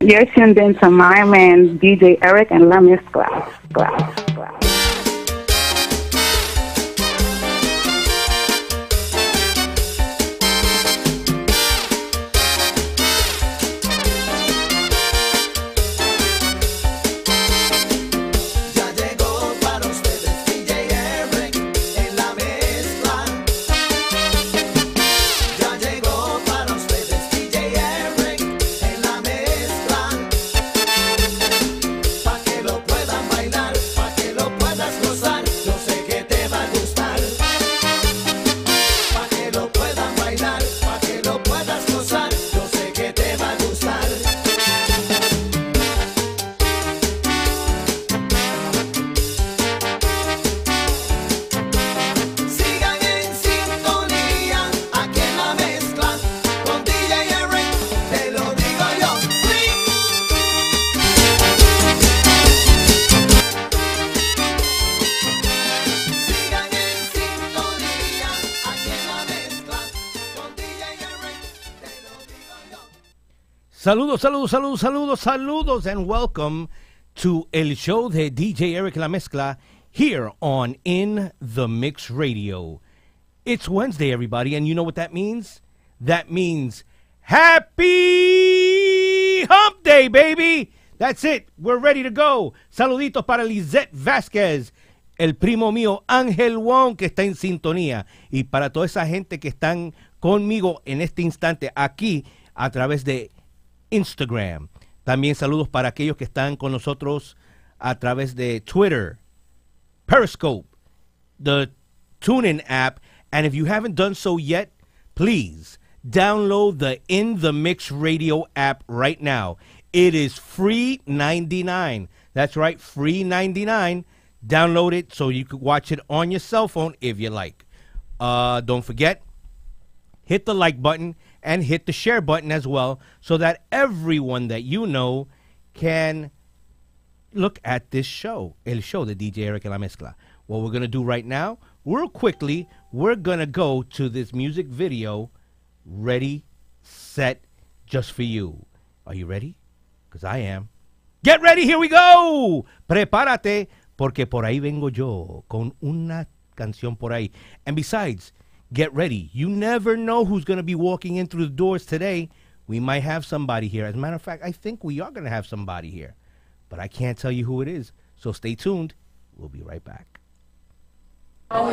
You're tuned in to my man, DJ Erick and La Mezcla. Saludos, and welcome to El Show de DJ Erick La Mezcla here on In The Mix Radio. It's Wednesday, everybody, and you know what that means? That means Happy Hump Day, baby! That's it. We're ready to go. Saluditos para Lizette Vázquez, el primo mío Ángel Wong, que está en sintonía, y para toda esa gente que están conmigo en este instante aquí a través de Instagram. También saludos para aquellos que están con nosotros a través de Twitter, Periscope, the TuneIn app. And if you haven't done so yet, please download the In The Mix Radio app right now. It is free 99. That's right, free 99. Download it so you can watch it on your cell phone if you like. Don't forget, hit the like button and hit the share button as well so that everyone that you know can look at this show, El Show de DJ Erick La Mezcla. What we're going to do right now, real quickly, we're going to go to this music video, Ready, Set, Just For You. Are you ready? Because I am. Get ready, here we go. Prepárate, porque por ahí vengo yo con una canción por ahí. And besides, get ready. You never know who's going to be walking in through the doors today. We might have somebody here. As a matter of fact, I think we are going to have somebody here. But I can't tell you who it is. So stay tuned. We'll be right back. Ladies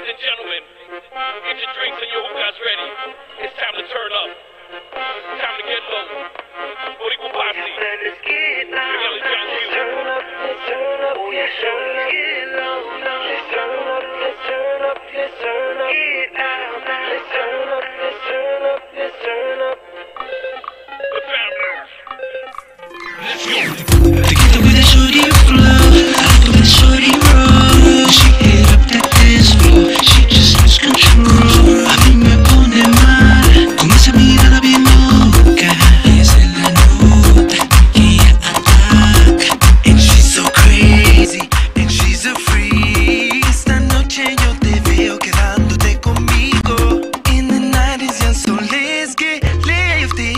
and gentlemen, get your drinks and your hookahs ready. It's time to turn up. Time to get low. Boricua Posse. Let's get low. Let's turn up. Let's turn up. Oh, yes, sir. Let's get low. Let's turn up. Let's turn up. Let's turn up. Get out. Let's turn up. Let's turn up. Let's turn up. The family. Let's go. Together with a shorty flow, out with a shorty roll. She hit up that dance floor. She just lose control. A mí me pone mal con esa mirada bien loca. Esa es la nota que ella ataca. And she's so crazy, and she's a freak. Esta noche yo te veo quedándote conmigo. In the 90s, young, so let's get lifted.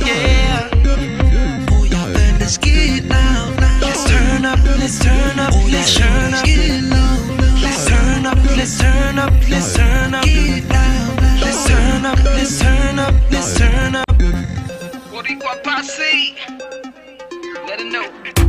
Yeah. Oh, yeah, then let's get loud. Let's turn up, let's turn up, let's turn up. Let's turn up, let's turn up, let's turn up. Let's turn up, let's turn up, let's turn up. Boricua Posse, let it know.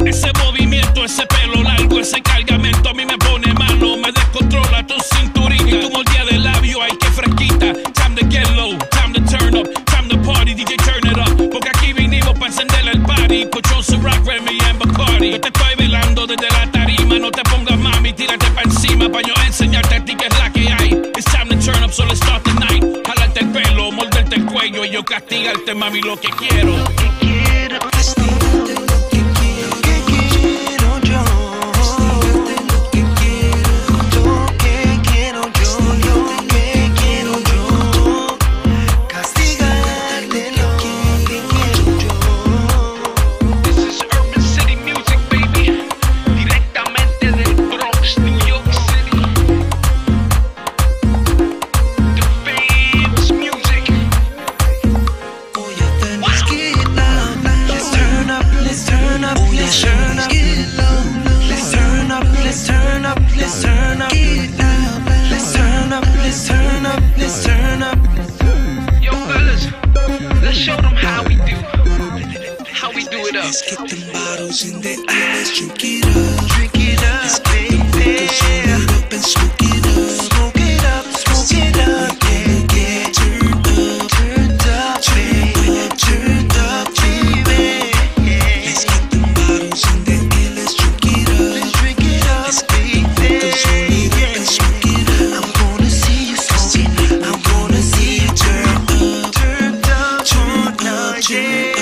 Ese movimiento, ese pelo largo, ese cargamento a mí me pone malo, me descontrola tu cinturita y tu mordida de labio, ay que fresquita. Time to get low, time to turn up, time to party, DJ turn it up, porque aquí vinimos pa' encender el party. Put on some rock, Remy and Bacardi. Yo te estoy bailando desde la tarima, no te pongas mami, tírate pa' encima pa' yo enseñarte a ti que es la que hay. It's time to turn up, so let's start the night. Jalarte el pelo, morderte el cuello y yo castigarte, mami, lo que quiero. up, let's turn up. Let's turn up, let's turn up, let's turn up. Yo, fellas, let's show them how we do. How we do it up. Let's get them bottles in the air, let's drink it up. Drink it up, baby. Let's roll it up and smoke it up. Smoke it up, smoke it up, yeah. Get turned up, turned up, baby. Turned up, baby. Let's get them bottles in the air, let's drink it up. Let's drink it up, baby. Let's roll it up and smoke it up. I wanna see you smoke it. I wanna see you turn up, turned up, turned up, yeah.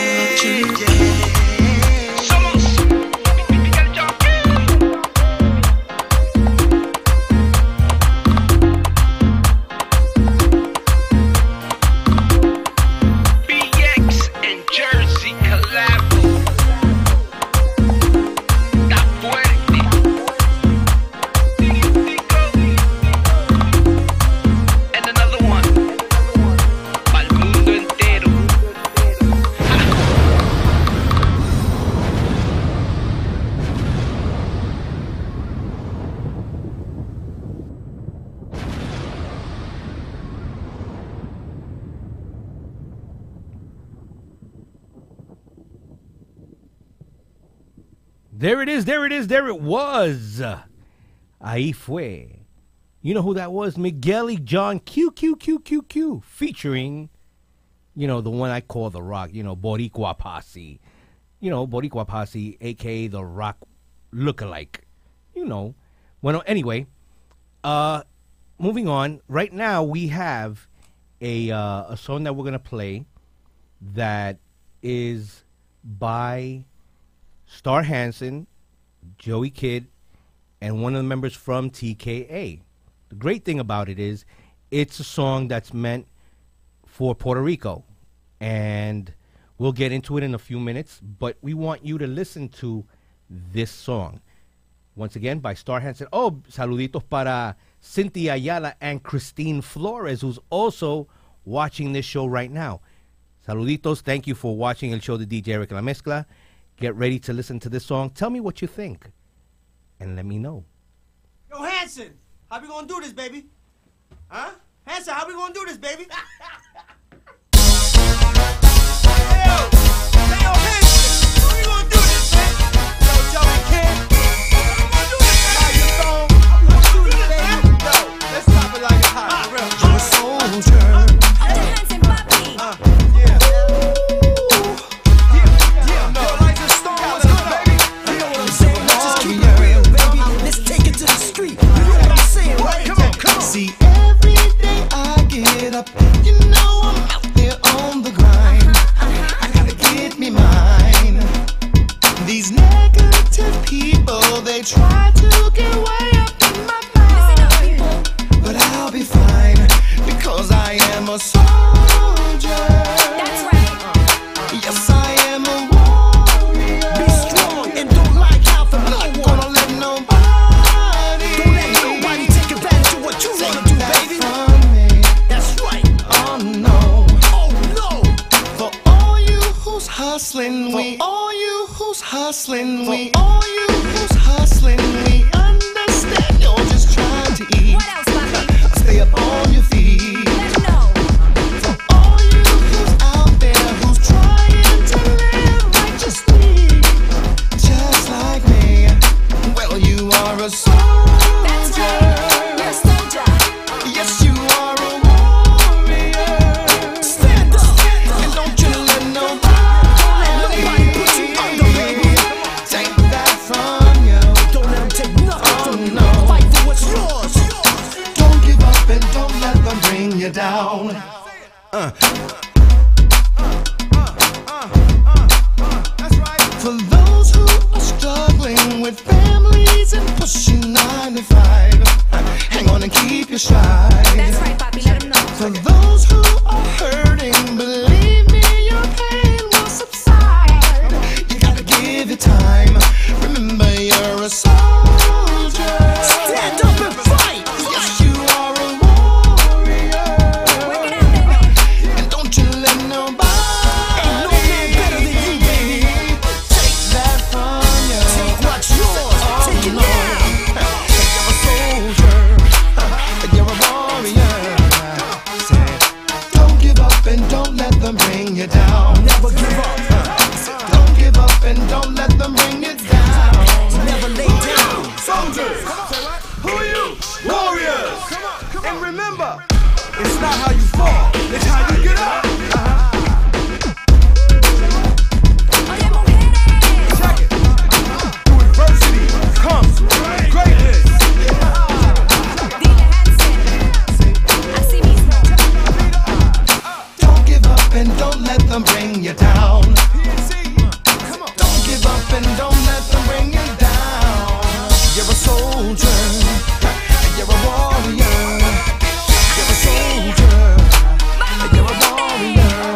There it is, there it is, there it was. Ahí fue. You know who that was? Miguel John Q, featuring, you know, the one I call The Rock, you know, Boricua Posse. You know, Boricua Posse, a.k.a. The Rock lookalike. You know. Well, anyway, moving on. Right now, we have a song that we're going to play that is by Star Hanson, Joey Kidd, and one of the members from TKA. The great thing about it is it's a song that's meant for Puerto Rico. And we'll get into it in a few minutes, but we want you to listen to this song. Once again, by Star Hanson. Oh, saluditos para Cynthia Ayala and Christine Flores, who's also watching this show right now. Saluditos. Thank you for watching El Show de DJ Erick en la Mezcla. Get ready to listen to this song. Tell me what you think, and let me know. Yo, Hanson, how we gonna do this, baby? Huh? Hanson, how we gonna do this, baby? Yo, Hanson, how we gonna do this, man? Yo, Joey Kidd, how we gonna do this, man? How you phone? How we gonna do this, baby? Yo, let's stop it like it's hot, for real. You're a soldier. Hanson, papi. Yeah. See, every day I get up, you know I'm out there on the grind. I gotta get me mine. These negative people, they try to get way up in my mind. But I'll be fine, because I am a soldier. That's right. Yes, I am a warrior. Be strong and don't like how for no one. Gonna let nobody. Don't let nobody take advantage of what you wanna do, baby. That's right. Oh no. Oh no. For all you who's hustling, we all you who's hustling, we all you who's hustling, we understand you're just trying to eat. What else, papi? Stay up on your feet. Let 'em know. For all you who's out there who's trying to live righteously, just like me, well, you are a soldier. That's right. You're a soldier. Yes, you are a warrior. Stand up and don't you let nobody put you under, baby. Take that from you. Don't let them take nothing from you. No. Fight for what's yours. Don't give up and don't let them bring you down. That's right. For those who are struggling with families and pushing 9 to 5, hang on and keep your stride. That's right, papi. Let 'em know. For those who are hurting, believe me, your pain will subside. You gotta give it time. Remember, you're a soldier. Stand up and fight. Yes, you are a warrior. Work it out, baby. And don't Who are you? Warriors. And remember, it's not how you fall, it's how you get up. Oye, mujeres. Check it. Through adversity comes greatness. Dile, Hanson. Así mismo. Don't give up and don't let them bring you down. Don't give up and don't let them bring you down. You're a soldier, you're a warrior. You're a soldier, you're a warrior.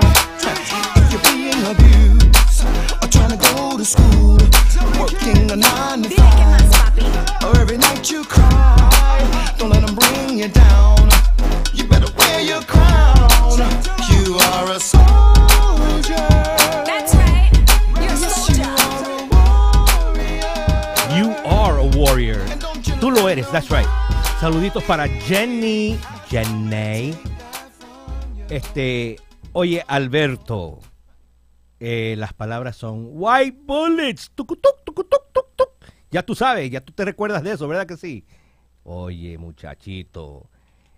If you're being abused or trying to go to school, working a 9 to Dile que más, 5, papi. or every night you cry, don't let them bring you down. You better wear your crown. You are a soldier. That's right. You're a soldier. You are a warrior. Tú lo eres, that's right. Saluditos para Jenny. Oye, Alberto. Las palabras son white bullets. Tucutuc, tucutuc, tuc, tuc. Ya tú sabes, ya tú te recuerdas de eso, ¿verdad que sí? Oye, muchachito.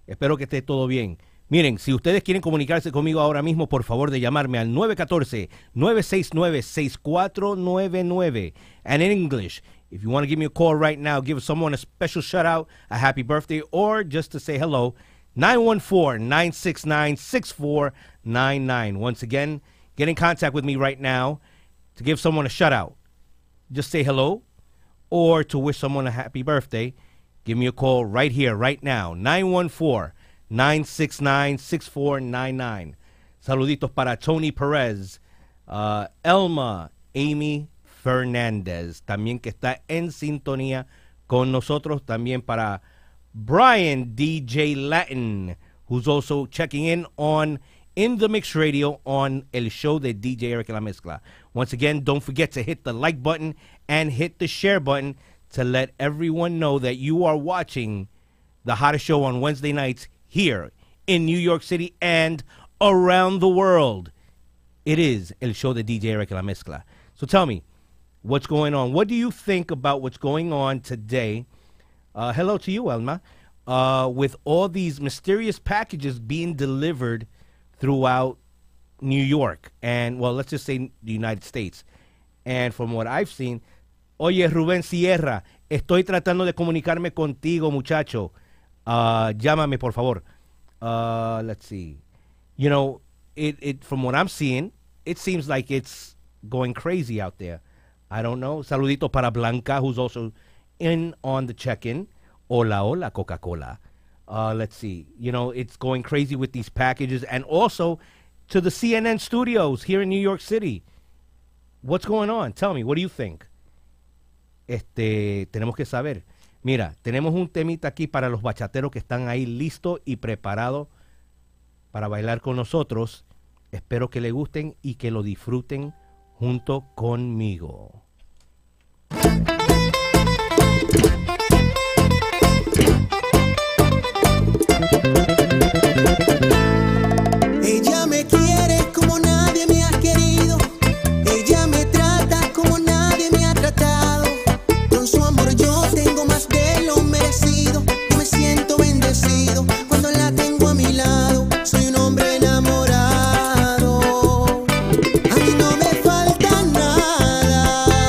Espero que esté todo bien. Miren, si ustedes quieren comunicarse conmigo ahora mismo, por favor de llamarme al 914-969-6499. And in English, if you want to give me a call right now, give someone a special shout out, a happy birthday, or just to say hello, 914-969-6499. Once again, get in contact with me right now to give someone a shout out. Just say hello, or to wish someone a happy birthday. Give me a call right here, right now, 914-969-6499. Saluditos para Tony Perez, Elma, Amy Fernández, también que está en sintonía con nosotros. También para Brian DJ Latin, who's also checking in on In the Mix Radio on el show de DJ Erick en la Mezcla. Once again, don't forget to hit the like button and hit the share button to let everyone know that you are watching the hottest show on Wednesday nights here in New York City and around the world. It is el show de DJ Erick en la Mezcla. So tell me, what's going on? What do you think about what's going on today? Hello to you, Elma. With all these mysterious packages being delivered throughout New York and, well, let's just say the United States. And from what I've seen, oye, Rubén Sierra, estoy tratando de comunicarme contigo, muchacho. Llámame, por favor. Let's see. You know, it from what I'm seeing, it seems like it's going crazy out there. I don't know. Saludito para Blanca, who's also in on the check-in. Hola, hola, Coca-Cola. Let's see. You know, it's going crazy with these packages. And also to the CNN studios here in New York City. What's going on? Tell me, what do you think? Tenemos que saber. Mira, tenemos un temita aquí para los bachateros que están ahí listos y preparados para bailar con nosotros. Espero que les gusten y que lo disfruten junto conmigo. Ella me quiere como nadie me ha querido. Ella me trata como nadie me ha tratado. Con su amor yo tengo más de lo merecido. Yo me siento bendecido cuando la tengo a mi lado. Soy un hombre enamorado. A mí no me falta nada.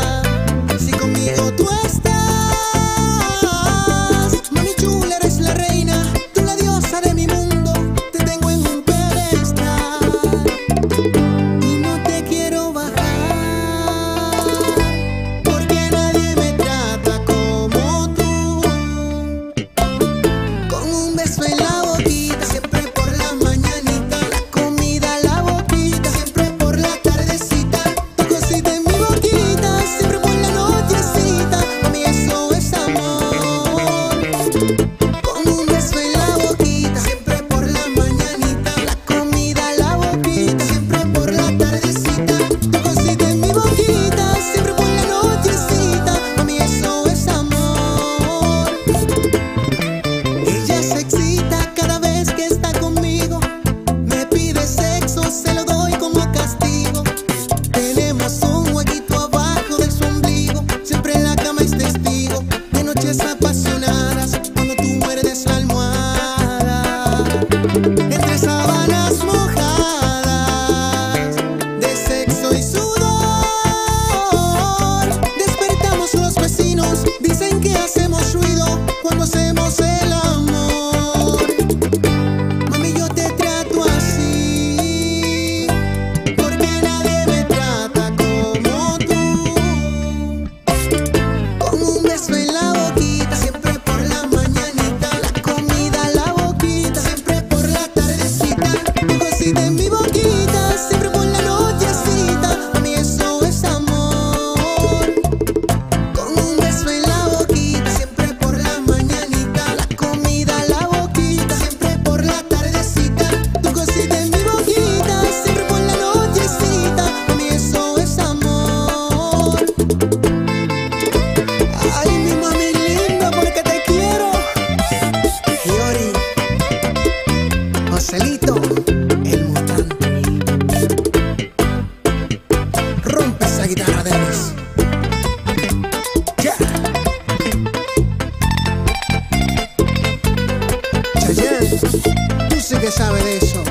sí que sabe de eso.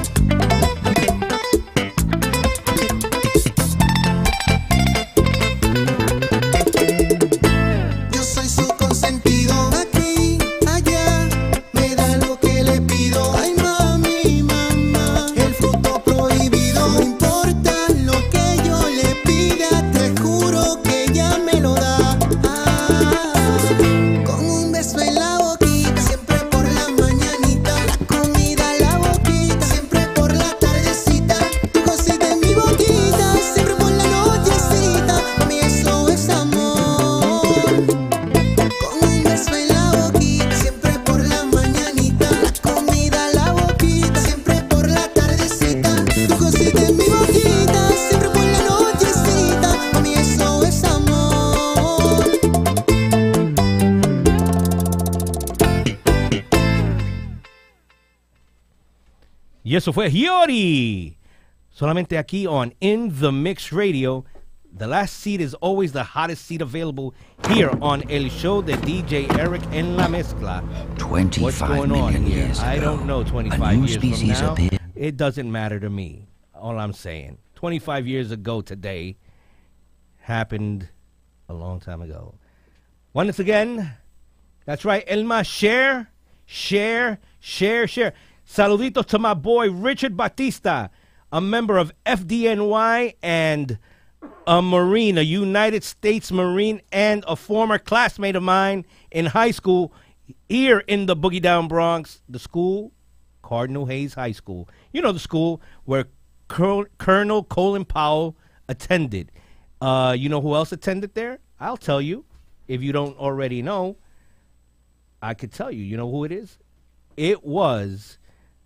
Yo soy su consentido. Aquí, allá, me da lo que le pido. Ay, mami, mamá, el fruto prohibido. No importa lo que yo le pida, te juro que ella me lo da. Con un beso en la boquita, siempre por la mañanita. La comida en la boquita, siempre por la tardecita. Tu cosita en mi boquita, siempre por la nochecita. Mami, eso es amor. Con un beso en la boquita, siempre por la mañanita. La comida en la boquita, siempre por la tardecita. Tu cosita en mi boquita, siempre por la nochecita. Mami, eso es amor. Y eso fue Hiori. Solamente aquí on In The Mix Radio. The last seat is always the hottest seat available here on El Show de DJ Erick en la Mezcla. 25 What's going on million here? years I ago, don't know. a 25 new years from species now, appeared. it doesn't matter to me. All I'm saying, 25 years ago today happened a long time ago. Once again, that's right, Elma, share. Saluditos to my boy Richard Batista, a member of FDNY and a Marine, a United States Marine, and a former classmate of mine in high school here in the Boogie Down Bronx. The school, Cardinal Hayes High School. You know the school where Colonel Colin Powell attended. You know who else attended there? I'll tell you. If you don't already know, I could tell you. You know who it is? It was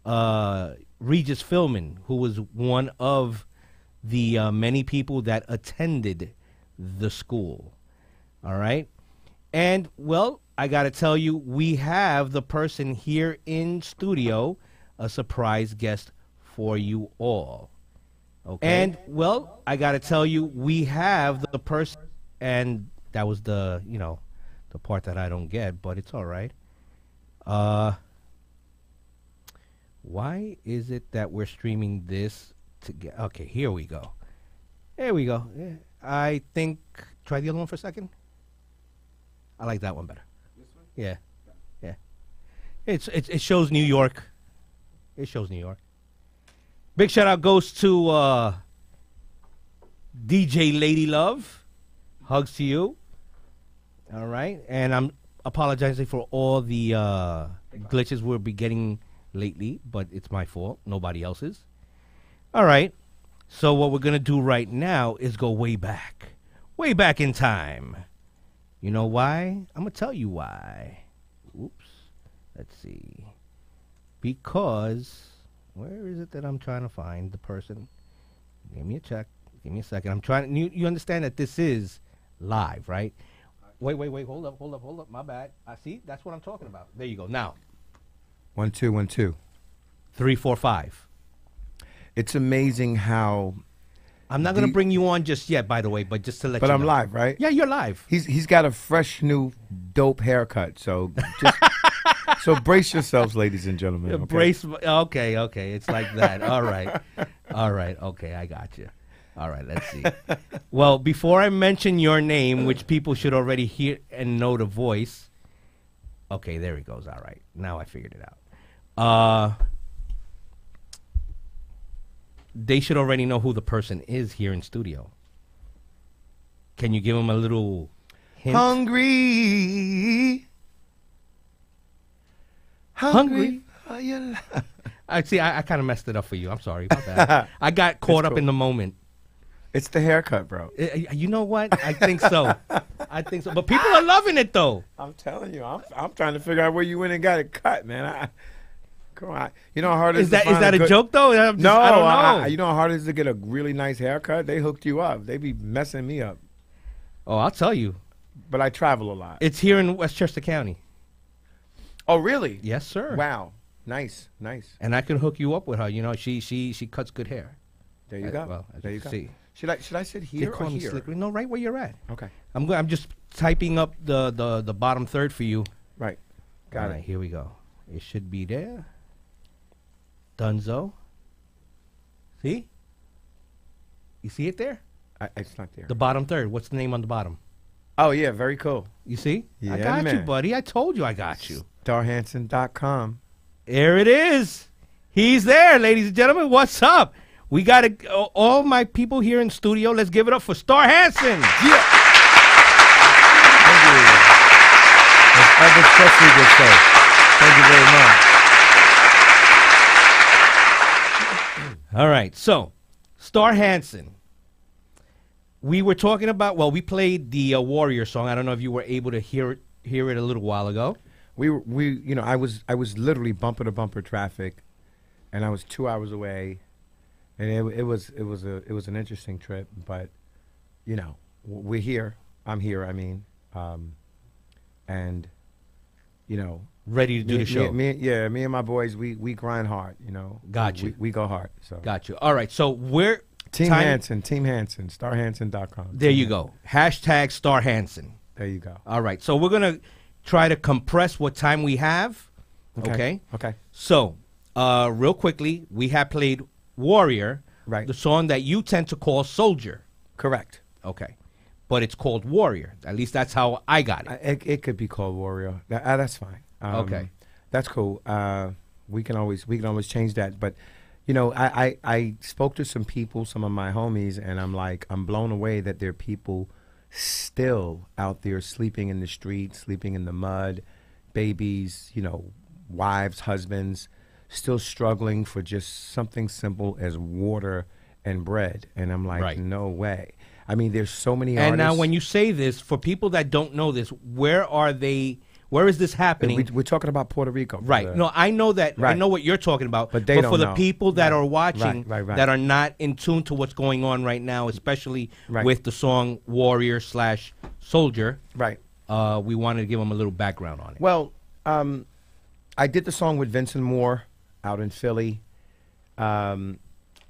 Regis Philbin, who was one of the many people that attended the school. All right? And, well, I got to tell you, we have the person here in studio, a surprise guest for you all. Okay? And, well, I got to tell you, we have the person, and that was the, you know, the part that I don't get, but it's all right. Why is it that we're streaming this together? Okay, here we go. There we go. Yeah, I think, try the other one for a second. I like that one better. This one? Yeah. Yeah. It shows New York. It shows New York. Big shout out goes to DJ Lady Love. Hugs to you. All right. And I'm apologizing for all the glitches we'll be getting lately, but it's my fault, nobody else's. All right, so what we're gonna do right now is go way back in time. You know why? I'm gonna tell you why. Oops, let's see. Because where is it that I'm trying to find the person? Give me a check. Give me a second. I'm trying. You understand that this is live, right? Wait. Hold up. My bad. I see. That's what I'm talking about. There you go. Now. 1 2 1 2 3 4 5. It's amazing how I'm not gonna bring you on just yet, by the way, but just to let you know. But I'm live, right? Yeah, you're live. He's got a fresh new dope haircut, so just so brace yourselves, ladies and gentlemen. Okay? Brace. Okay. It's like that. All right. Okay, I got you. All right, let's see. Well, before I mention your name, which people should already hear and know the voice. Okay, there he goes. All right, now I figured it out. They should already know who the person is here in studio. Can you give them a little hint? Hungry. I see. I kind of messed it up for you. I'm sorry about that. I got caught up in the moment. It's the haircut, bro. You know what? I think so. But people are loving it, though. I'm telling you, I'm trying to figure out where you went and got it cut, man. Come on. You know how hard it is to find is that a joke, though? I don't know. You know how hard it is to get a really nice haircut? They hooked you up. They be messing me up. Oh, I'll tell you. But I travel a lot. It's here in Westchester County. Oh, really? Yes, sir. Wow. Nice. And I can hook you up with her. You know, she cuts good hair. There you go. Well, there you go. See. Should I sit here or here? No, right where you're at. Okay. I'm just typing up the bottom third for you. Right. Got it. Here we go. It should be there. Dunzo. See? You see it there? It's not there. The bottom third. What's the name on the bottom? Oh, yeah, very cool. You see? Yeah, I got you, man. buddy. I told you I got you. StarHanson.com. There it is. He's there, ladies and gentlemen. What's up? We got all my people here in studio. Let's give it up for Star Hanson. Yeah. Thank you. As Elvis Presley would say. Thank you very much. All right. So, Star Hanson. We were talking about, well, we played the Warrior song. I don't know if you were able to hear it a little while ago. I was literally bumper to bumper traffic, and I was 2 hours away, and it was an interesting trip. But you know, we're here. I'm here. I mean, and you know, Ready to do the show. Me and my boys, we grind hard. You know, Got you. We go hard. So Got you. All right. So we're Team Hanson, StarHanson.com. There you go. Hashtag Star Hanson. There you go. All right. So we're gonna try to compress what time we have. Okay. Okay. So, real quickly, we have played Warrior, Right. the song that you tend to call Soldier. Correct. Okay. But it's called Warrior. At least that's how I got it. It could be called Warrior. That's fine. Okay. That's cool. We can always change that. But you know, I spoke to some people, some of my homies, and I'm blown away that there are people still out there sleeping in the street, sleeping in the mud, babies, you know, wives, husbands, still struggling for just something simple as water and bread. And I'm like, Right. no way. I mean, there's so many And artists. now when you say this, for people that don't know this, where is this happening? We're talking about Puerto Rico. Right. brother. No, I know that. I Right. know what you're talking about. But they for don't the know. people that Right. are watching Right. that are not in tune to what's going on right now, especially Right. with the song Warrior/Soldier, Right. we wanted to give them a little background on it. Well, I did the song with Vincent Moore out in Philly, and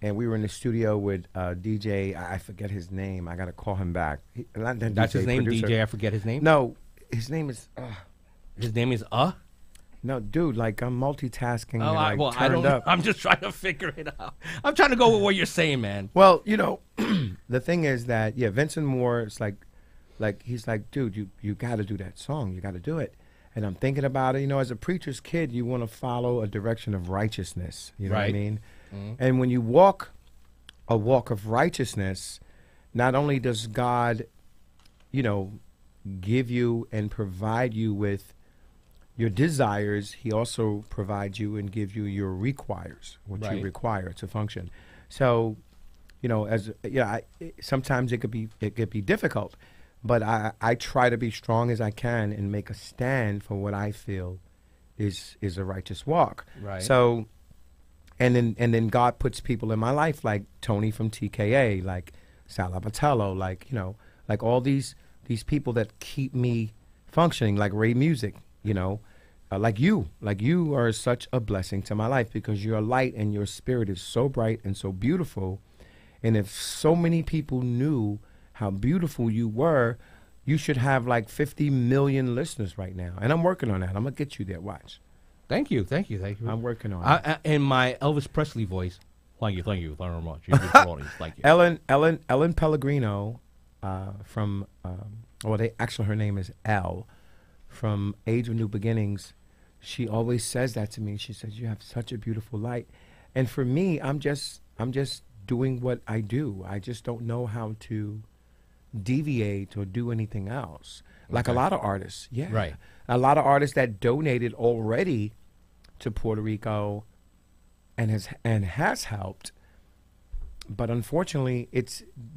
we were in the studio with DJ. I forget his name. I got to call him back. That's his name, producer. DJ. I forget his name. No, his name is. His name is No, dude. Like I'm multitasking. Oh, and, like, I don't. turned up. I'm just trying to figure it out. I'm trying to go with what you're saying, man. Well, you know, the thing is that Vincent Moore is like he's like, dude, you got to do that song. You got to do it. And I'm thinking about it. You know, as a preacher's kid, you want to follow a direction of righteousness. You know what I Right. mean? And when you walk a walk of righteousness, not only does God, you know, give you and provide you with your desires, he also provides you and gives you your requires, what Right. you require to function. So, you know, sometimes it could be difficult, but I try to be strong as I can and make a stand for what I feel is a righteous walk. Right. So, and then God puts people in my life like Tony from TKA, like Sal Abatello, like, you know, like all these people that keep me functioning, like Ray Music, you know, like you are such a blessing to my life because your light and your spirit is so bright and so beautiful. And if so many people knew how beautiful you were, you should have like 50 million listeners right now. And I'm working on that. I'm going to get you there. Watch. Thank you. I'm working on it. In my Elvis Presley voice. Thank you very much. You did the audience. Thank you. Ellen Pellegrino from, her name is Elle, from Age of New Beginnings. She always says that to me. She says, you have such a beautiful light. And for me, I'm just doing what I do. I just don't know how to deviate or do anything else. Like a lot of artists. Yeah. Right. A lot of artists that donated already to Puerto Rico and has helped. But unfortunately,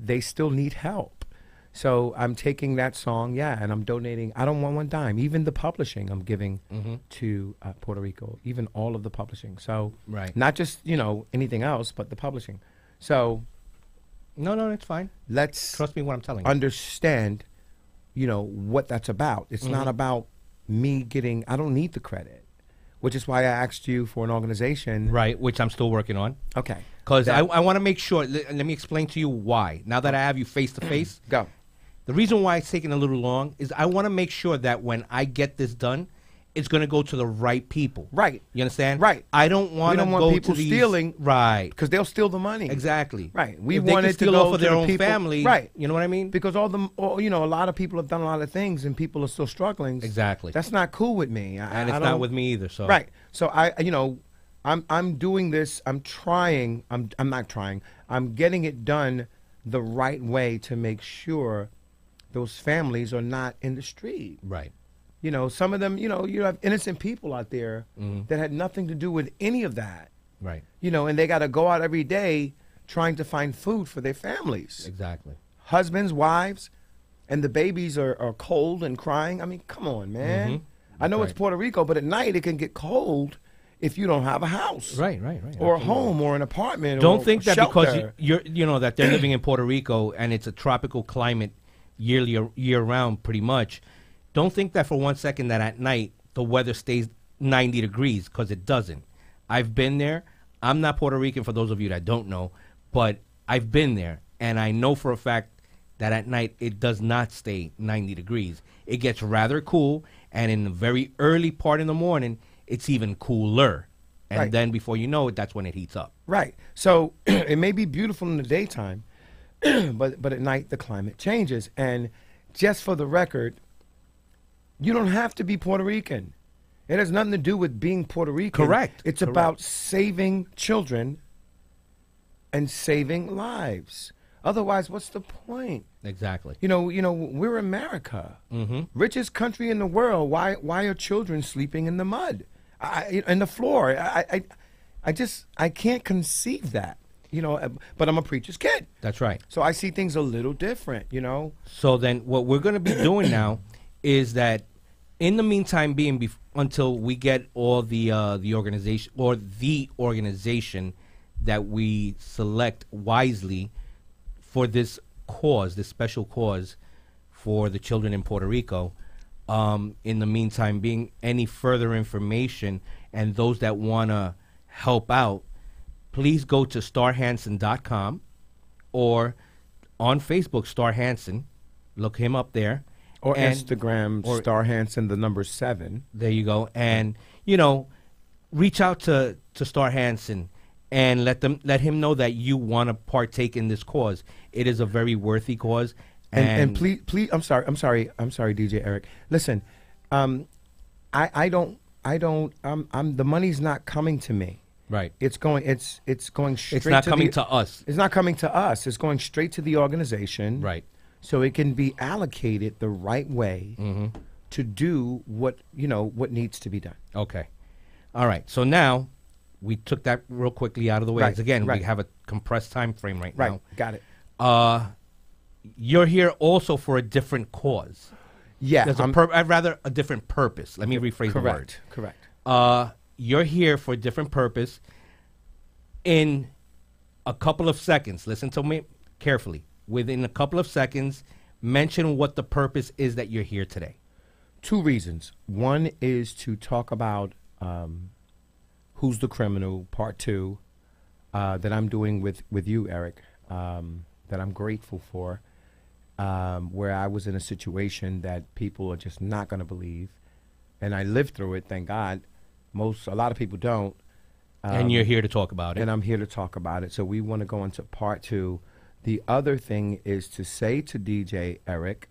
they still need help. So I'm taking that song, and I'm donating. I don't want one dime. Even the publishing I'm giving to Puerto Rico, even all of the publishing. So Right. not just, you know, anything else, but the publishing. So No, it's fine. let's Trust me when I'm telling you. understand, you know, what that's about. It's not about me getting, I don't need the credit, which is why I asked you for an organization. Right, which I'm still working on. Okay. Because That- I want to make sure, let me explain to you why. Now that I have you face to face, Go. the reason why it's taking a little long is I want to make sure that when I get this done, it's going to go to the right people. Right. You understand? Right. I don't We want to don't want go people to these, stealing. Right. Because they'll steal the money. Exactly. Right. We If they want can it to steal go off of to their the own people. family. Right. You know what I mean? Because a lot of people have done a lot of things and people are still struggling. Exactly. That's not cool with me. And it's I not don't- with me either. So Right. So I'm doing this. I'm trying. I'm not trying. I'm getting it done the right way to make sure those families are not in the street. Right. Some of them, you have innocent people out there that had nothing to do with any of that. Right. And they got to go out every day trying to find food for their families. Exactly. Husbands, wives, and the babies are cold and crying. I mean, come on, man. I know it's right. Puerto Rico, but at night it can get cold if you don't have a house. Right. Or a Absolutely. home or an apartment. Don't or think a that because shelter. that they're living in Puerto Rico and it's a tropical climate year round pretty much. Don't think that for 1 second that at night the weather stays 90 degrees, because it doesn't. I've been there. I'm not Puerto Rican, for those of you that don't know, but I've been there, and I know for a fact that at night it does not stay 90 degrees. It gets rather cool, and in the very early part in the morning, it's even cooler. And Right. then before you know it, that's when it heats up. Right. So it may be beautiful in the daytime, but at night the climate changes. And just for the record, you don't have to be Puerto Rican. It has nothing to do with being Puerto Rican. Correct. It's Correct. about saving children and saving lives. Otherwise, what's the point? Exactly. We're America, richest country in the world. Why are children sleeping in the mud, in the floor? I can't conceive that. But I'm a preacher's kid, That's right. so I see things a little different. So then what we're going to be doing now is that in the meantime being until we get all the organization or the organization that we select wisely for this cause, this special cause for the children in Puerto Rico, in the meantime being any further information and those that want to help out, please go to starhanson.com or on Facebook, Star Hanson. Look him up there. Or And- Instagram, or- Star Hanson, the number 7. There you go. And, reach out to Star Hanson and let him know that you want to partake in this cause. It is a very worthy cause. And please, I'm sorry, DJ Erick. Listen, the money's not coming to me. Right. It's going straight. It's not coming to us. It's not coming to us. It's going straight to the organization. Right. So it can be allocated the right way to do what needs to be done. Okay. All right. So now we took that real quickly out of the way. Right, As again, right. we have a compressed time frame right now. Got it. You're here also for a different cause. Yeah, There's I'd rather a different purpose. Let me rephrase the word. Correct. You're here for a different purpose. In a couple of seconds, listen to me carefully. Within a couple of seconds, mention what the purpose is that you're here today. 2 reasons. One is to talk about Who's the Criminal, Part 2, that I'm doing with you, Erick, that I'm grateful for, where I was in a situation that people are just not going to believe. And I lived through it, thank God. A lot of people don't. And you're here to talk about it. And I'm here to talk about it. So we want to go into Part 2. The other thing is to say to DJ Erick,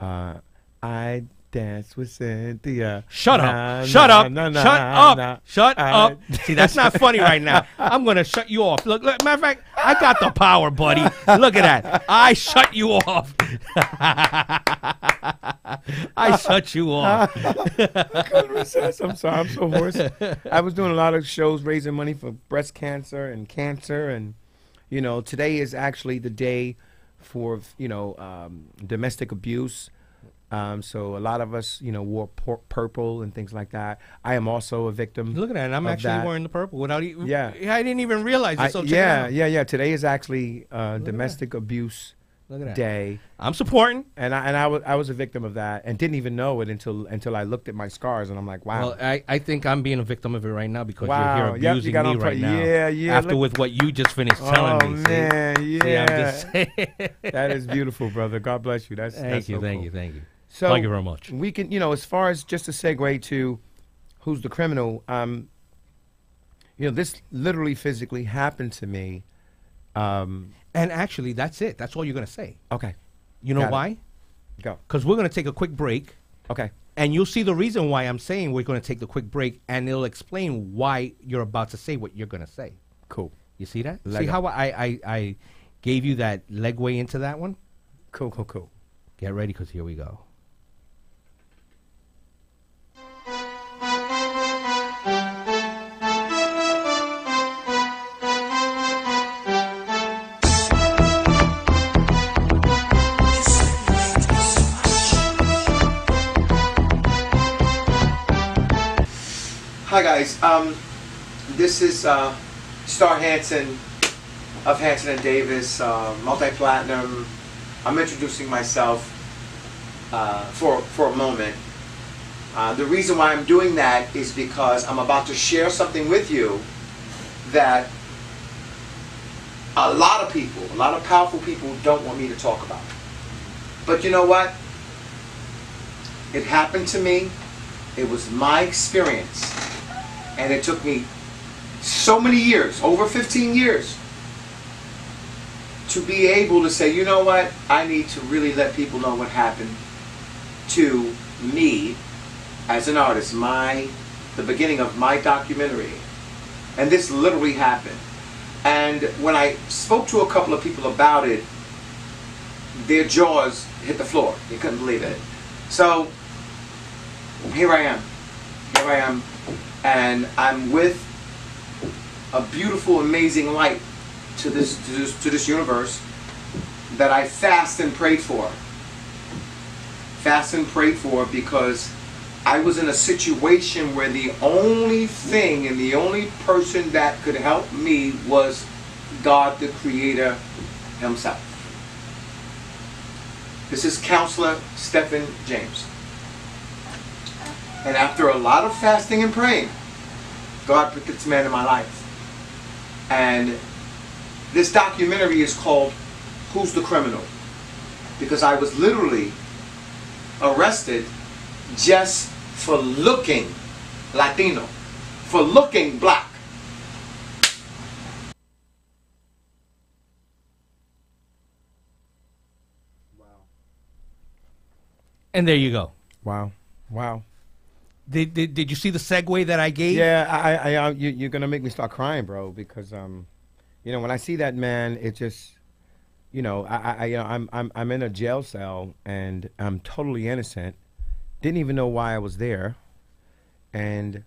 I dance with Cynthia. Shut up. Shut up. See, that's not funny right now. I'm going to shut you off. Look, matter of fact, I got the power, buddy. Look at that. I shut you off. I shut you off. I'm sorry, I'm so hoarse. I was doing a lot of shows raising money for breast cancer. And, today is actually the day for, domestic abuse. So a lot of us, wore purple and things like that. I am also a victim. Look at that. I'm actually wearing the purple without even. Yeah. I didn't even realize it. So check it out. Yeah. Today is actually domestic abuse Look at that. day. I'm supporting. And I was a victim of that and didn't even know it until I looked at my scars and I'm like, wow. Well, I think I'm being a victim of it right now because Wow. you're here abusing me right now. Yeah. After with what you just finished telling me. Man, See? yeah. See, I'm just saying. That is beautiful, brother. God bless you. That's Thank you. so cool. Thank you. So Thank you very much. We can, as far as just a segue to who's the criminal, this literally physically happened to me. And actually, that's it. That's all you're going to say. Okay. You know Got it. why? Go. Because we're going to take a quick break. Okay. And you'll see the reason why I'm saying we're going to take the quick break, and it'll explain why you're about to say what you're going to say. Cool. You see that? Leg See how I gave you that legway into that one? Cool. Get ready, because here we go. Hi guys, this is Star Hanson of Hanson and Davis, multi-platinum. I'm introducing myself for a moment. The reason why I'm doing that is because I'm about to share something with you that a lot of people, a lot of powerful people don't want me to talk about. But you know what? It happened to me. It was my experience. And it took me so many years, over 15 years, to be able to say, you know what, I need to really let people know what happened to me as an artist, the beginning of my documentary. And this literally happened. And when I spoke to a couple of people about it, their jaws hit the floor. They couldn't believe it. So here I am. And I'm with a beautiful, amazing light to this universe that I fast and prayed for. Fast and prayed for because I was in a situation where the only thing and the only person that could help me was God, the Creator Himself. This is Counselor Stephen James. And after a lot of fasting and praying, God put this man in my life. And this documentary is called Who's the Criminal? Because I was literally arrested just for looking Latino, for looking black. And there you go. Wow. Did you see the segue that I gave? Yeah, you're gonna make me start crying, bro. Because when I see that man, it just, I'm in a jail cell and I'm totally innocent. Didn't even know why I was there, and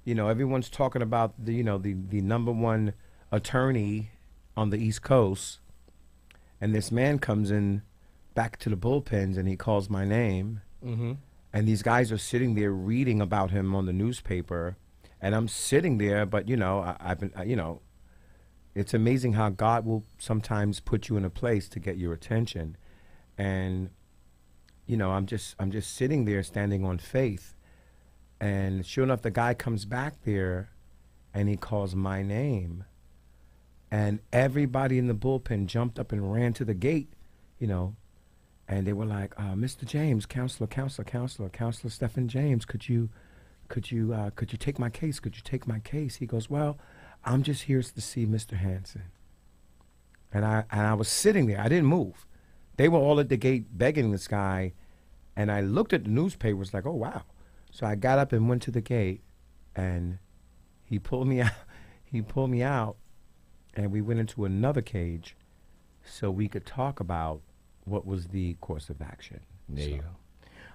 everyone's talking about the number one attorney on the East Coast, and this man comes in back to the bullpens and he calls my name. Mm-hmm. And these guys are sitting there reading about him on the newspaper, and I'm sitting there. But I've been, it's amazing how God will sometimes put you in a place to get your attention, and I'm just sitting there, standing on faith, and sure enough, the guy comes back there, and he calls my name, and everybody in the bullpen jumped up and ran to the gate, And they were like, Mr. James, Counselor Stephen James, could you take my case? Could you take my case? He goes, well, I'm just here to see Mr. Hanson. And I was sitting there. I didn't move. They were all at the gate begging this guy, and I looked at the newspapers like, oh wow. So I got up and went to the gate, and he pulled me out. He pulled me out, and we went into another cage, so we could talk about what was the course of action. There you go.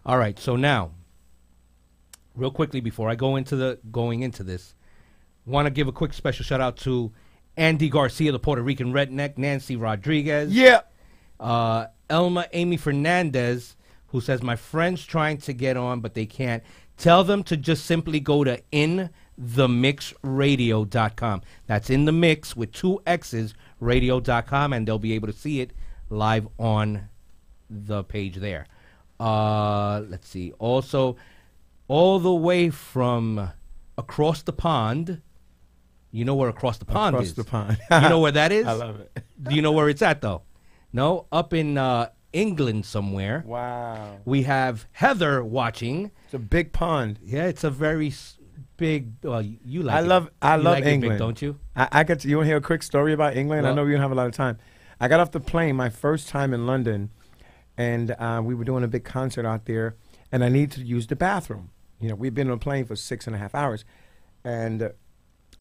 All right, so now, real quickly before I going into this, want to give a quick special shout out to Andy Garcia, the Puerto Rican redneck, Nancy Rodriguez, Elma Amy Fernandez, who says my friends trying to get on but they can't. Tell them to just simply go to inthemixradio.com. That's in the mix with 2 X's radio.com, and they'll be able to see it live on the page there. Let's see. Also, all the way from across the pond. You know where across the pond is? Across the pond. You know where that is? I love it. Do you know where it's at, though? No? Up in England somewhere. Wow. We have Heather watching. It's a big pond. Yeah, it's a very big. Well, you like I it. love You like it England. big, don't you? I get to, you want to hear a quick story about England? I Well- know we don't have a lot of time. I got off the plane my first time in London, and we were doing a big concert out there, and I needed to use the bathroom. You know, we'd been on a plane for 6.5 hours, and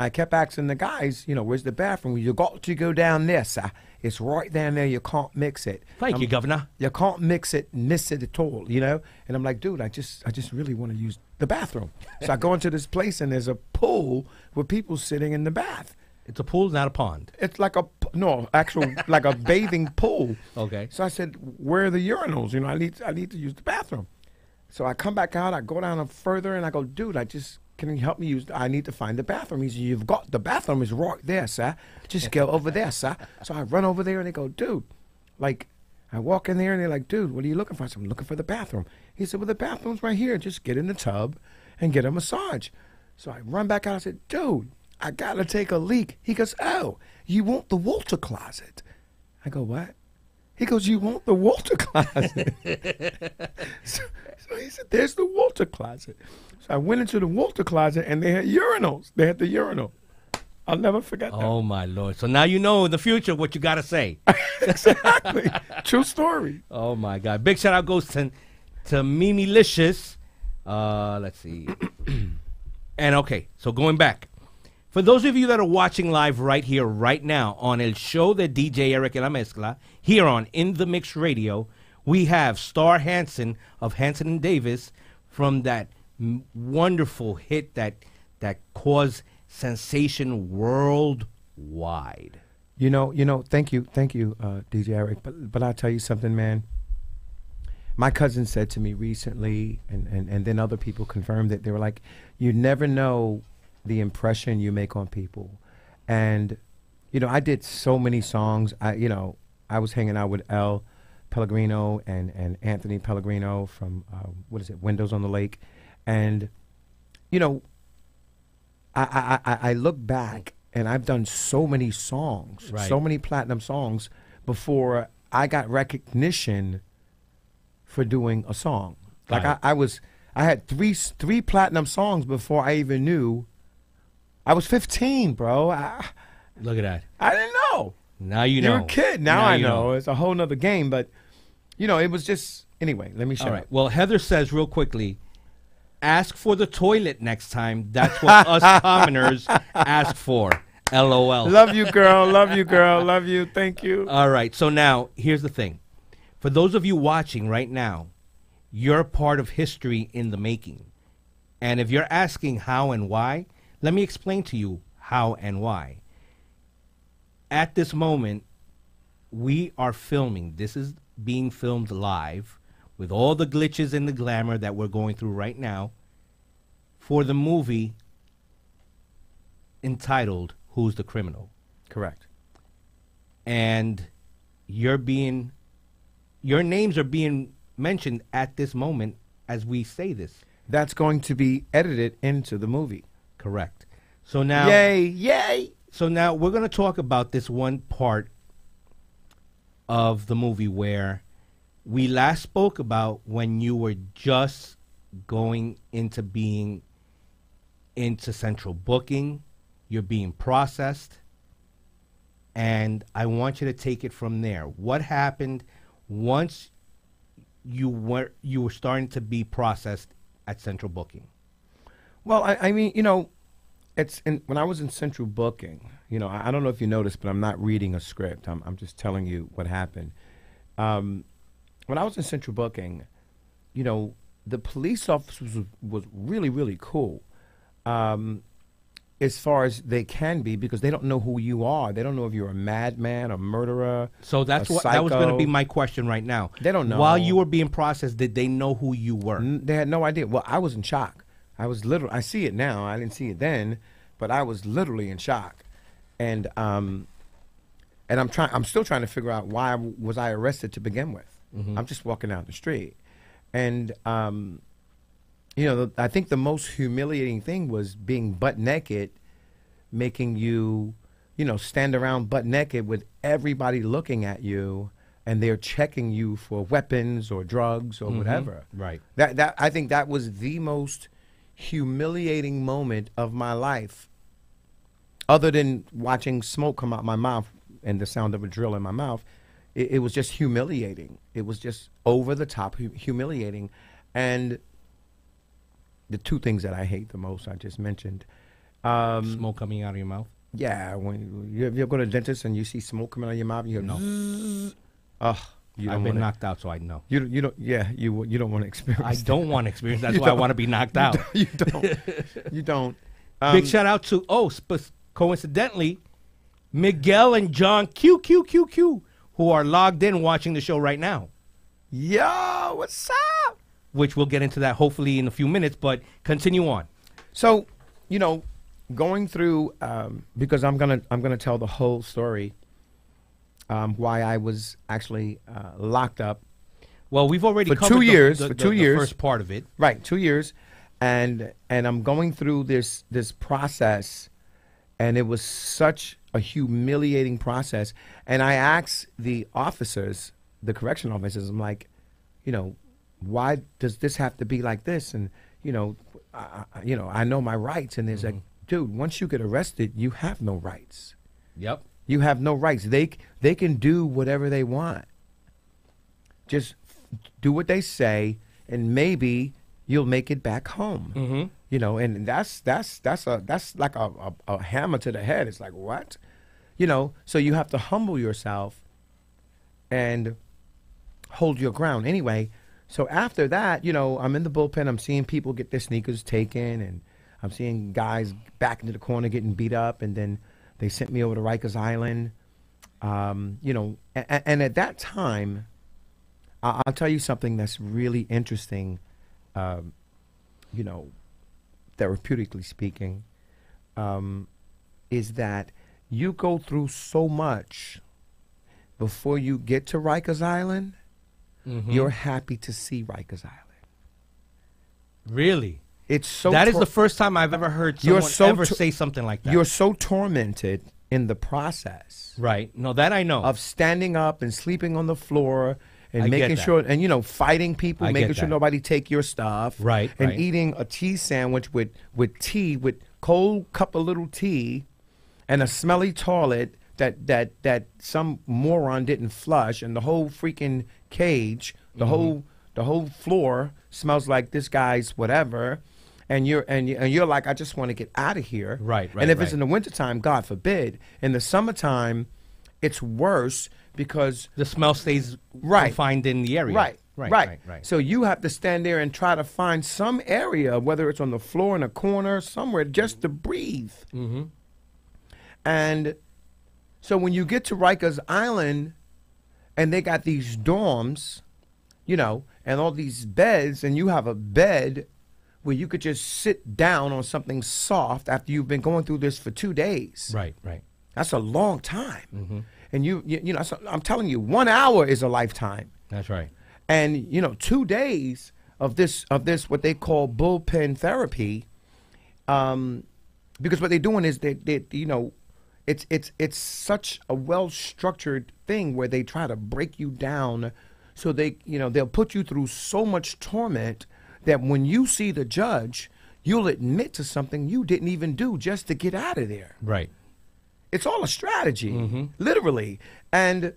I kept asking the guys, you know, where's the bathroom? You got to go down there, sir. It's right down there. You can't mix it. Thank you, Governor. You can't miss it at all, you know? And I'm like, dude, I just really want to use the bathroom. So I go into this place, and there's a pool with people sitting in the bath. It's a pool, not a pond. It's like like a bathing pool. Okay. So I said, where are the urinals? You know, I need to use the bathroom. So I come back out, I go down further, and I go, dude, can you help me use, I need to find the bathroom. He said, you've got, the bathroom is right there, sir. Just go over there, sir. So I run over there, and they go, dude, like, I walk in there, and they're like, dude, what are you looking for? I said, I'm looking for the bathroom. He said, well, the bathroom's right here. Just get in the tub and get a massage. So I run back out, I said, dude, I got to take a leak. He goes, oh, you want the water closet? I go, what? He goes, you want the water closet? so he said, there's the water closet. So I went into the water closet, and they had urinals. They had the urinal. I'll never forget that. Oh, my Lord. So now you know in the future what you got to say. Exactly. True story. Oh, my God. Big shout out goes to Mimi Licious. Let's see. And, okay, so going back. For those of you that are watching live right here, right now, on El Show de DJ Erick en la Mezcla, here on In the Mix Radio, we have Star Hanson of Hanson and Davis from that wonderful hit that caused sensation worldwide. You know. Thank you, DJ Erick. But I'll tell you something, man. My cousin said to me recently, and then other people confirmed it. They were like, you never know the impression you make on people. And, you know, I did so many songs. I was hanging out with El Pellegrino and Anthony Pellegrino from, Windows on the Lake. And, you know, I look back, and I've done so many songs, Right. so many platinum songs before I got recognition for doing a song. Like Got I had three platinum songs before I even knew. I was 15, bro. Look at that. I didn't know. Now you know. You're a kid. Now I you know. It's a whole nother game. But, you know, it was just, anyway, let me show All you. right. Well, Heather says real quickly, ask for the toilet next time. That's what us commoners ask for. LOL. Love you, girl. Love you, girl. Love you. Thank you. All right. So now, here's the thing. For those of you watching right now, you're part of history in the making. And if you're asking how and why, let me explain to you how and why. At this moment, we are filming. This is being filmed live with all the glitches and the glamour that we're going through right now for the movie entitled Who's the Criminal? Correct. And your names are being mentioned at this moment as we say this. That's going to be edited into the movie. Correct. So now, Yay. So now we're going to talk about this one part of the movie where we last spoke about when you were just going into being into central booking, you're being processed, and I want you to take it from there. What happened once you were starting to be processed at central booking? Well, I mean, you know, when I was in central booking, you know, I don't know if you noticed, but I'm not reading a script. I'm just telling you what happened. When I was in central booking, you know, the police officers was really, really cool. As far as they can be, because they don't know who you are. They don't know if you're a madman, a murderer. So that's what that was going to be my question right now. They don't know. While you were being processed, did they know who you were? They had no idea. Well, I was in shock. I was literally. I see it now. I didn't see it then, but I was literally in shock, and I'm still trying to figure out why was I arrested to begin with. Mm-hmm. I'm just walking down the street, and you know, I think the most humiliating thing was being butt naked, making you, you know, stand around butt naked with everybody looking at you, and they're checking you for weapons or drugs or whatever. Right. That I think that was the most humiliating moment of my life, other than watching smoke come out my mouth and the sound of a drill in my mouth. It was just humiliating. It was just over the top humiliating. And the two things that I hate the most, I just mentioned. Smoke coming out of your mouth? Yeah, when you go to the dentist and you see smoke coming out of your mouth, you go, No. Ugh, you I've don't been wanna, knocked out, so I know. you don't, yeah, you don't want to experience. I that. don't want to experience. That's You why I don't. want to be knocked out. You don't. You don't. Big shout out to coincidentally, Miguel and John Q, who are logged in watching the show right now. Yo, what's up? Which we'll get into that hopefully in a few minutes, but continue on. So, going through because I'm gonna tell the whole story. Why I was actually locked up. Well, we've already For covered 2 years. the For 2 years. first part of it. Right, 2 years, and I'm going through this process, and it was such a humiliating process. And I asked the officers, the correction officers, I'm like, why does this have to be like this? And I know my rights, and there's like, dude, once you get arrested, you have no rights. Yep. You have no rights. They can do whatever they want. Just do what they say, and maybe you'll make it back home. And that's like a hammer to the head. It's like, what? So you have to humble yourself and hold your ground. Anyway, so after that, I'm in the bullpen. I'm seeing people get their sneakers taken, and I'm seeing guys back into the corner getting beat up, and then they sent me over to Rikers Island. And at that time, I'll tell you something that's really interesting, therapeutically speaking, is that you go through so much before you get to Rikers Island. You're happy to see Rikers Island. Really? It's so. That is the first time I've ever heard someone ever say something like that. You're so tormented in the process. Right. No, that I know. Of standing up and sleeping on the floor and I get making that. sure, and fighting people, I making get sure that. nobody take your stuff. Right, And right. eating a tea sandwich with tea, with cold cup of little tea, and a smelly toilet that some moron didn't flush, and the whole freaking cage, the whole floor smells like this guy's whatever. And you're like, I just want to get out of here. Right. And if it's in the wintertime, God forbid. In the summertime, it's worse because the smell stays confined in the area. Right. So you have to stand there and try to find some area, whether it's on the floor, in a corner, somewhere, just to breathe. And so when you get to Rikers Island, and they got these dorms, and all these beds, and you have a bed where you could just sit down on something soft after you've been going through this for 2 days. Right. That's a long time. And so I'm telling you, 1 hour is a lifetime. That's right. And 2 days of this what they call bullpen therapy, because what they're doing is it's such a well structured thing where they try to break you down, so they'll put you through so much torment that when you see the judge, you'll admit to something you didn't even do just to get out of there. Right. It's all a strategy, literally. And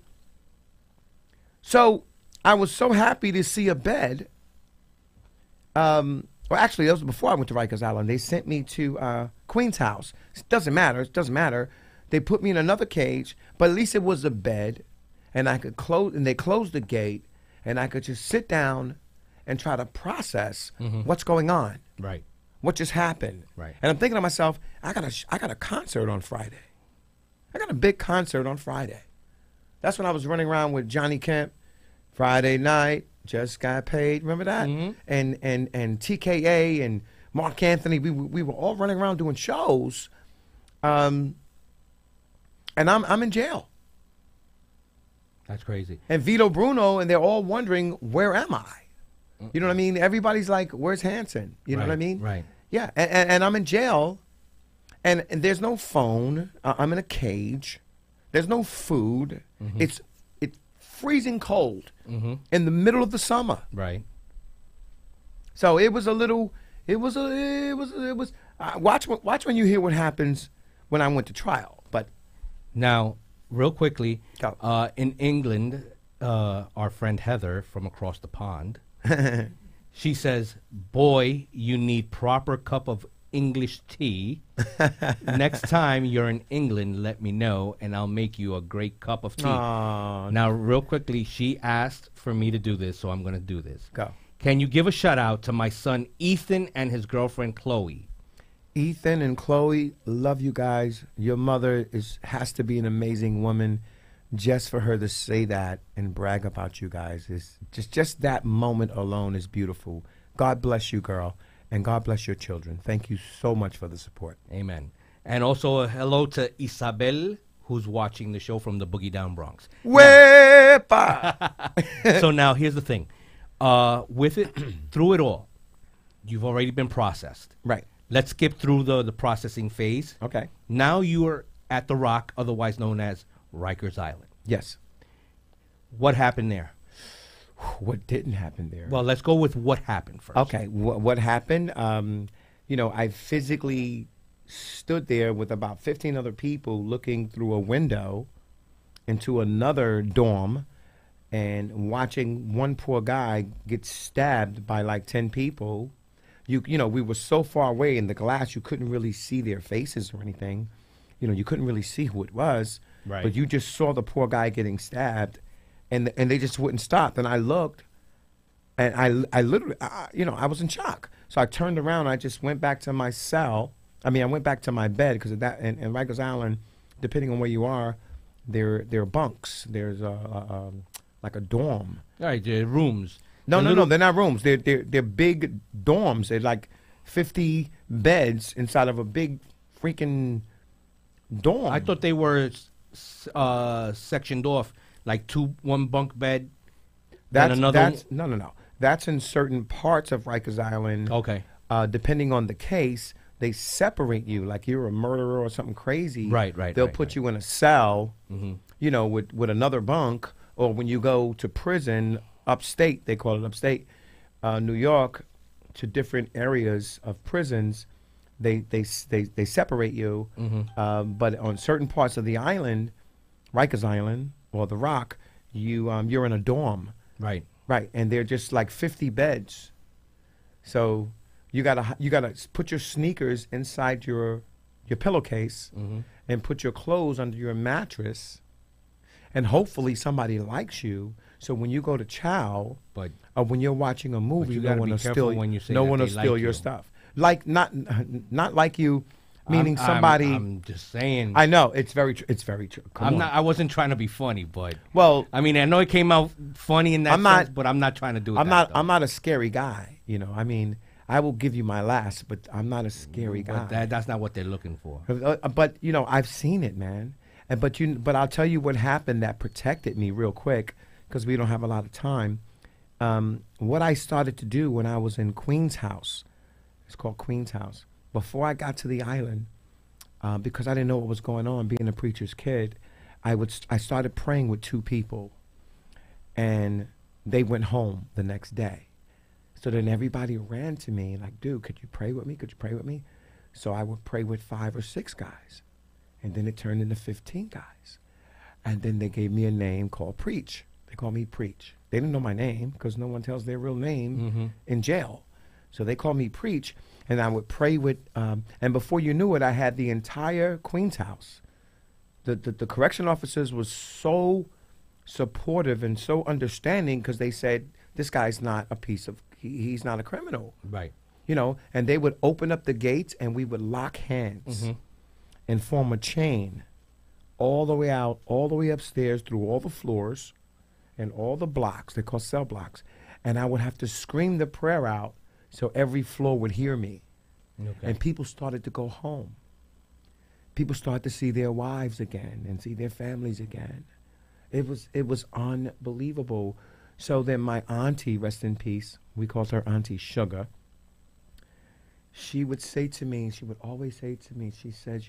so I was so happy to see a bed. Well, actually, that was before I went to Rikers Island. They sent me to Queen's house. It doesn't matter. They put me in another cage, but at least it was a bed, and I could close. And they closed the gate, and I could just sit down and try to process what's going on. Right. What just happened. Right. And I'm thinking to myself, I got a concert on Friday. I got a big concert on Friday. That's when I was running around with Johnny Kemp. Friday night, just got paid. Remember that? And TKA and Mark Anthony. We were all running around doing shows. And I'm in jail. That's crazy. And Vito Bruno, and they're all wondering, where am I? You know what I mean? Everybody's like, where's Hanson? You know what I mean? Right. Yeah, and I'm in jail, and there's no phone. I'm in a cage. There's no food. It's freezing cold in the middle of the summer. Right. So it was a little. Watch when you hear what happens when I went to trial. But Now, real quickly, Go. in England, our friend Heather from across the pond, she says, "Boy, you need proper cup of English tea. Next time you're in England, let me know, and I'll make you a great cup of tea." Aw. Now, real quickly, she asked for me to do this, so I'm going to do this. Go. Can you give a shout out to my son Ethan and his girlfriend Chloe? Ethan and Chloe, love you guys. Your mother has to be an amazing woman. Just for her to say that and brag about you guys is just that moment alone is beautiful. God bless you, girl, and God bless your children. Thank you so much for the support. Amen. And also a hello to Isabel, who's watching the show from the Boogie Down Bronx. Wepa! So now here's the thing. With it, through it all, you've already been processed. Right. Let's skip through the processing phase. Okay. Now you are at the Rock, otherwise known as Rikers Island. Yes. What happened there? What didn't happen there? Well, let's go with what happened first. Okay. What happened? I physically stood there with about 15 other people looking through a window into another dorm and watching one poor guy get stabbed by like 10 people. We were so far away in the glass, you couldn't really see their faces or anything. You couldn't really see who it was. Right. But you just saw the poor guy getting stabbed, and they just wouldn't stop. And I looked, and I literally, I was in shock. So I turned around, I just went back to my cell. I went back to my bed because of that. And Rikers Island, depending on where you are, there are bunks. There's like a dorm. All right, rooms. No, they're not rooms. They're big dorms. They're like 50 beds inside of a big freaking dorm. I thought they were sectioned off, like one bunk bed, and another. No. That's in certain parts of Rikers Island. Okay. Depending on the case, they separate you. Like you're a murderer or something crazy. Right. They'll put you in a cell, with another bunk. Or when you go to prison upstate, they call it upstate, New York, to different areas of prisons, they separate you. But on certain parts of the island, Rikers Island or the Rock, you're in a dorm. Right. Right, and they're just like 50 beds. So you gotta put your sneakers inside your pillowcase and put your clothes under your mattress. And hopefully somebody likes you, so when you go to chow, or when you're watching a movie, you no gotta one be will careful steal. when you say no that one they will steal like your you. stuff. Like not like you, meaning somebody. I'm just saying. I know it's very true. It's very true. Come on. I wasn't trying to be funny, but Well, I know it came out funny in that I'm not- sense, but I'm not trying to do it. I'm not a scary guy. I will give you my last, but I'm not a scary guy. But that's not what they're looking for. But I've seen it, man. But I'll tell you what happened that protected me real quick, because we don't have a lot of time. What I started to do when I was in Queen's House, it's called Queen's House, before I got to the island, because I didn't know what was going on being a preacher's kid, I started praying with 2 people, and they went home the next day. So then everybody ran to me like, dude, could you pray with me? Could you pray with me? So I would pray with 5 or 6 guys. And then it turned into 15 guys. And then they gave me a name called Preach. They called me Preach. They didn't know my name because no one tells their real name in jail. So they called me Preach. And I would pray with, and before you knew it, I had the entire Queen's House. The correction officers was so supportive and so understanding because they said, this guy's not a he's not a criminal. Right. And they would open up the gates and we would lock hands. And form a chain all the way out, all the way upstairs through all the floors and all the blocks. They're called cell blocks. And I would have to scream the prayer out so every floor would hear me. Okay. And people started to go home. People started to see their wives again and see their families again. It was unbelievable. So then my auntie, rest in peace, we called her Auntie Sugar. She would say to me, she would always say to me, she says,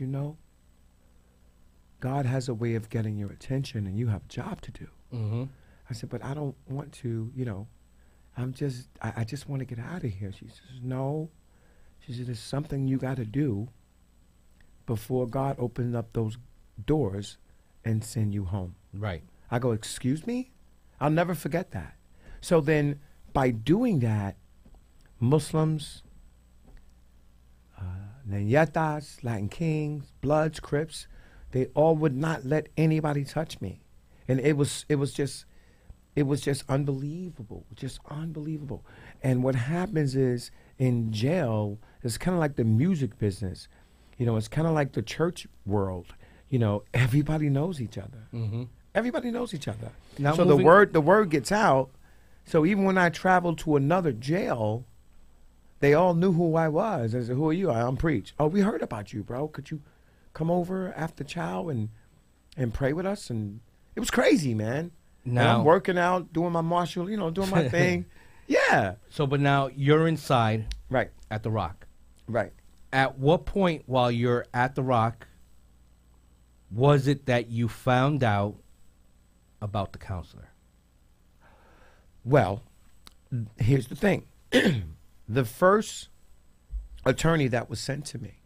God has a way of getting your attention and you have a job to do. I said, but I don't want to, you know, I just want to get out of here. She says, no. She said, there's something you got to do before God opens up those doors and send you home. Right. I go, excuse me? I'll never forget that. So then by doing that, Muslims, Neyetas, Latin Kings, Bloods, Crips, they all would not let anybody touch me. And it was just unbelievable, just unbelievable. And what happens is in jail, it's kind of like the music business. You know, it's kind of like the church world. You know, everybody knows each other. Mm-hmm. Everybody knows each other. Now So the word gets out. So even when I traveled to another jail, they all knew who I was. I said, who are you? I'm Preach. Oh, we heard about you, bro. Could you come over after chow and pray with us? And it was crazy, man. And Now I'm working out, doing my martial, you know, doing my thing. Yeah. So, but now you're inside Right. at the Rock. Right. At what point while you're at the Rock was it that you found out about the counselor? Well, here's the thing. The first attorney that was sent to me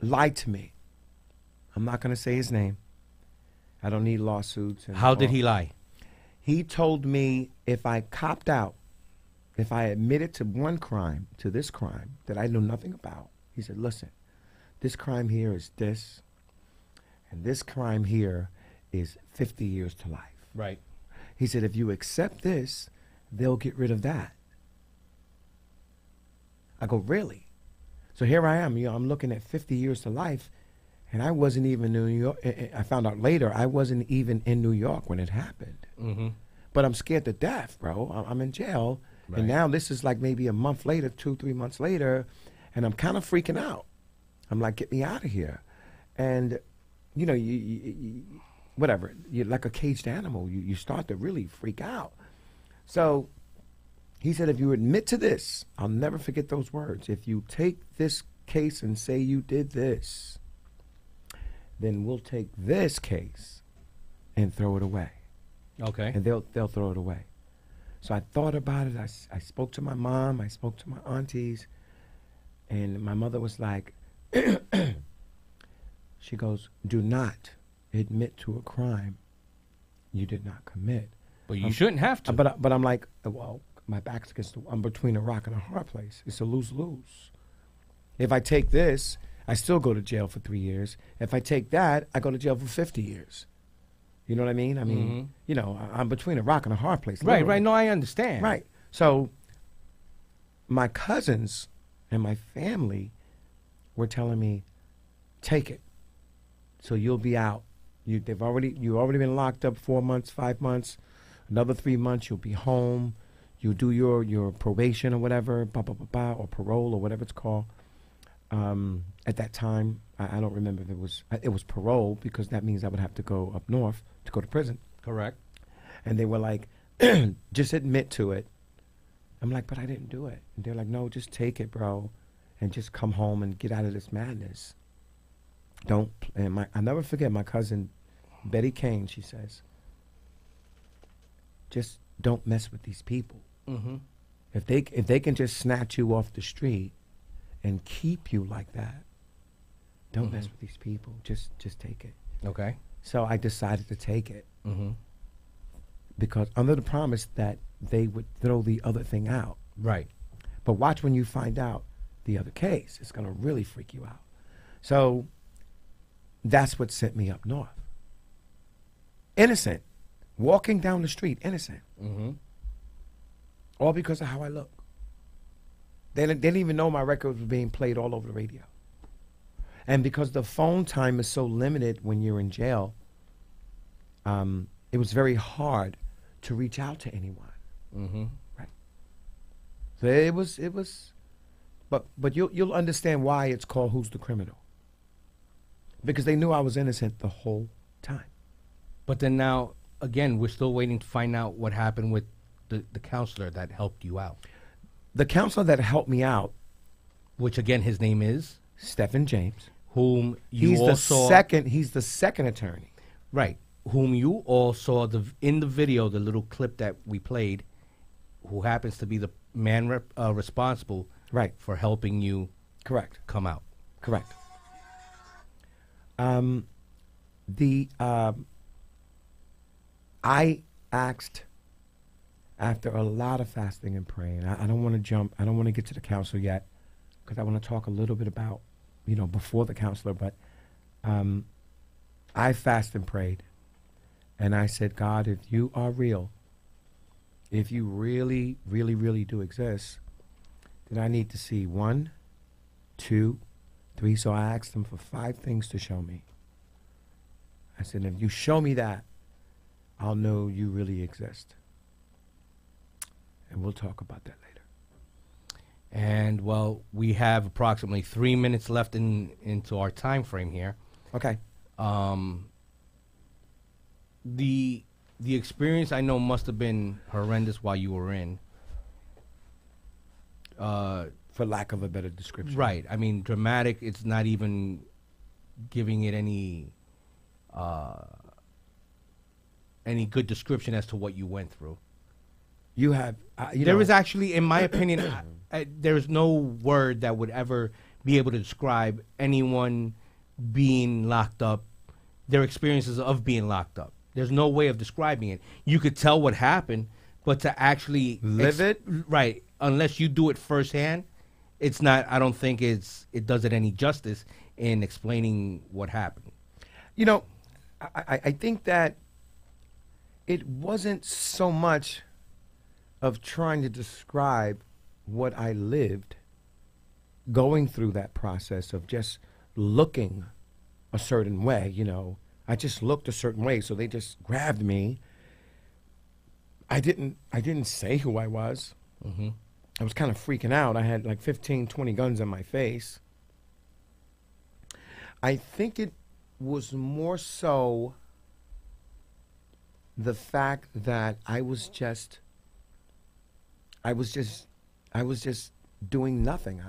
lied to me. I'm not going to say his name. I don't need lawsuits. And How did all. he lie? He told me if I copped out, if I admitted to one crime, to this crime that I knew nothing about, he said, listen, this crime here is this, and this crime here is 50 years to life. Right. He said, if you accept this, they'll get rid of that. I go, really? So here I am, you know, I'm looking at 50 years to life, and I wasn't even in New York. I found out later I wasn't even in New York when it happened. Mm-hmm. But I'm scared to death, bro. I'm in jail, Right. and now this is like maybe a month later, 2-3 months later, and I'm kind of freaking out. I'm like, get me out of here. And, you know, you whatever, you're like a caged animal. You start to really freak out. So he said, if you admit to this, I'll never forget those words. If you take this case and say you did this, then we'll take this case and throw it away. Okay. And they'll throw it away. So I thought about it. I spoke to my mom. I spoke to my aunties. And my mother was like, she goes, do not admit to a crime you did not commit. But you shouldn't have to. But I'm like, well, my back's against I'm between a rock and a hard place. It's a lose-lose. If I take this, I still go to jail for 3 years. If I take that, I go to jail for 50 years. You know what I mean? I mean, you know, I'm between a rock and a hard place. Right, literally. right. No, I understand. Right. So my cousins and my family were telling me, take it. So you'll be out. You've already been locked up 4 months, 5 months, another 3 months, you'll be home. You do your probation or whatever, or parole or whatever it's called. At that time, I don't remember if it was parole, because that means I would have to go up north to go to prison. Correct. And they were like, just admit to it. I'm like, but I didn't do it. And they're like, no, just take it, bro, and just come home and get out of this madness. Don't. And I'll never forget my cousin, Betty Kane, she says, just don't mess with these people. Mm-hmm. If they can just snatch you off the street and keep you like that, don't mess with these people. Just take it. Okay. So I decided to take it. Mm-hmm. Because under the promise that they would throw the other thing out. Right. But watch when you find out the other case. It's going to really freak you out. So that's what sent me up north. Innocent. Walking down the street, innocent. Mm-hmm. All because of how I look. They didn't even know my record was being played all over the radio. And because the phone time is so limited when you're in jail, it was very hard to reach out to anyone. Mm-hmm. Right. So it was, but you'll understand why it's called Who's the Criminal. Because they knew I was innocent the whole time. But then now, again, we're still waiting to find out what happened with the counselor that helped you out. The counselor that helped me out, which again, his name is Stephen James, whom you he's also the second attorney. Right. Whom you all saw in the video, the little clip that we played, who happens to be the man responsible Right. for helping you Correct. come out. Correct. I asked after a lot of fasting and praying. I don't want to jump. I don't want to get to the counselor yet because I want to talk a little bit about, before the counselor. But I fasted and prayed, and I said, God, if you are real, if you really, really, really do exist, then I need to see 1, 2, 3. So I asked him for 5 things to show me. I said, if you show me that, I'll know you really exist. And we'll talk about that later. And, well, we have approximately 3 minutes left into our time frame here. Okay. The experience I know must have been horrendous while you were in. For lack of a better description. Right. I mean, dramatic. It's not even giving it any good description as to what you went through. You have. There is actually, in my opinion, there is no word that would ever be able to describe anyone being locked up, their experiences of being locked up. There's no way of describing it. You could tell what happened, but to actually live it, right? Unless you do it firsthand, it's not. I don't think it does it any justice in explaining what happened. I think that it wasn't so much of trying to describe what I lived, going through that process of just looking a certain way, I just looked a certain way, so they just grabbed me. I didn't say who I was. Mm-hmm. I was kind of freaking out. I had like 15, 20 guns in my face. I think it was more so the fact that I was just doing nothing.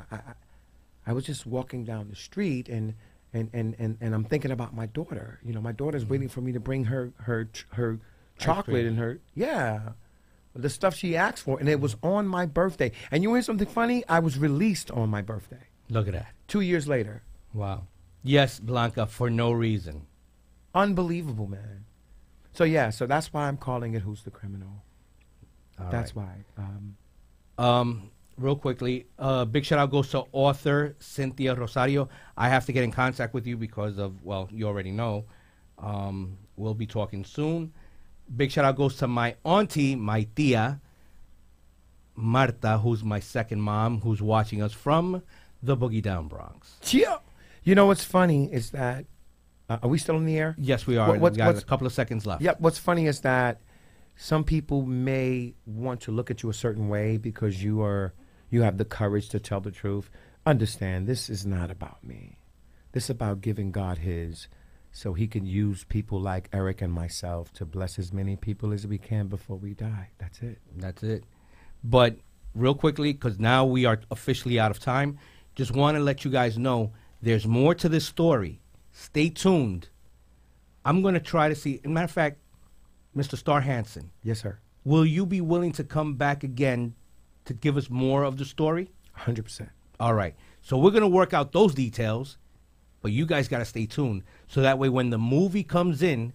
I was just walking down the street and I'm thinking about my daughter. My daughter's waiting for me to bring her chocolate and the stuff she asked for, and it was on my birthday. And you know something funny? I was released on my birthday. Look at that. 2 years later. Wow. Yes, Blanca, for no reason. Unbelievable, man. So that's why I'm calling it Who's the Criminal. That's why. Real quickly, big shout out goes to author Cynthia Rosario. I have to get in contact with you because of, well, you already know. We'll be talking soon. Big shout out goes to my auntie, my tia, Marta, who's my second mom, who's watching us from the Boogie Down Bronx. Yeah. You know what's funny is that, are we still in the air? Yes, we are. We've got a couple of seconds left. Yeah, what's funny is that some people may want to look at you a certain way because you have the courage to tell the truth. Understand, this is not about me. This is about giving God his, so he can use people like Erick and myself to bless as many people as we can before we die. That's it. That's it. But real quickly, because now we are officially out of time, just want to let you guys know there's more to this story. Stay tuned. I'm going to try to see. As a matter of fact, Mr. Star Hanson. Yes, sir. Will you be willing to come back again to give us more of the story? 100%. All right. So we're going to work out those details, but you guys got to stay tuned. So that way when the movie comes in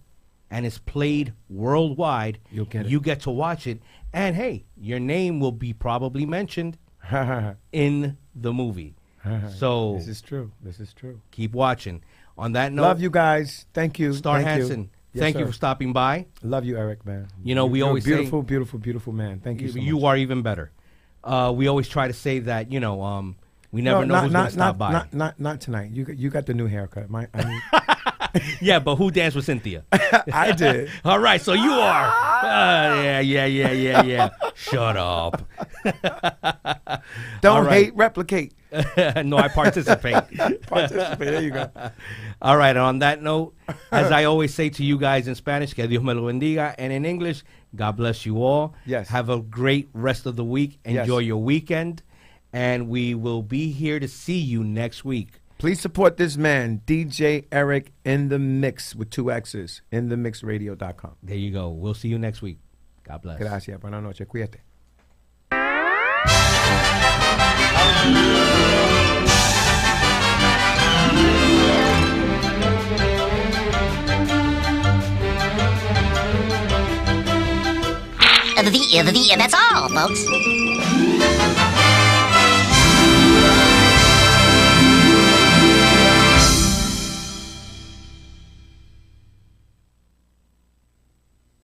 and is played worldwide, you'll get it. You get to watch it. And, hey, your name will be probably mentioned in the movie. So this is true. This is true. Keep watching. On that note, love you guys. Thank you. Star Thank Hanson. You. Yes, thank sir. you for stopping by. Love you, Erick, man. You know, we You're always a beautiful, say, beautiful, beautiful man. Thank you so much. You are even better. We always try to say that, we never know who's going to stop by. Not tonight. You got the new haircut. Yeah, but who danced with Cynthia? I did. All right, so you are. Yeah. Shut up. Don't hate, replicate. No, I participate. Participate. There you go. All right, on that note, as I always say to you guys in Spanish, que Dios me lo bendiga, and in English, God bless you all. Yes. Have a great rest of the week. Enjoy your weekend, and we will be here to see you next week. Please support this man, DJ Erick in the Mix with 2 X's, inthemixradio.com. There you go. We'll see you next week. God bless. Gracias. Buenas noches. Cuídate. And that's all, folks.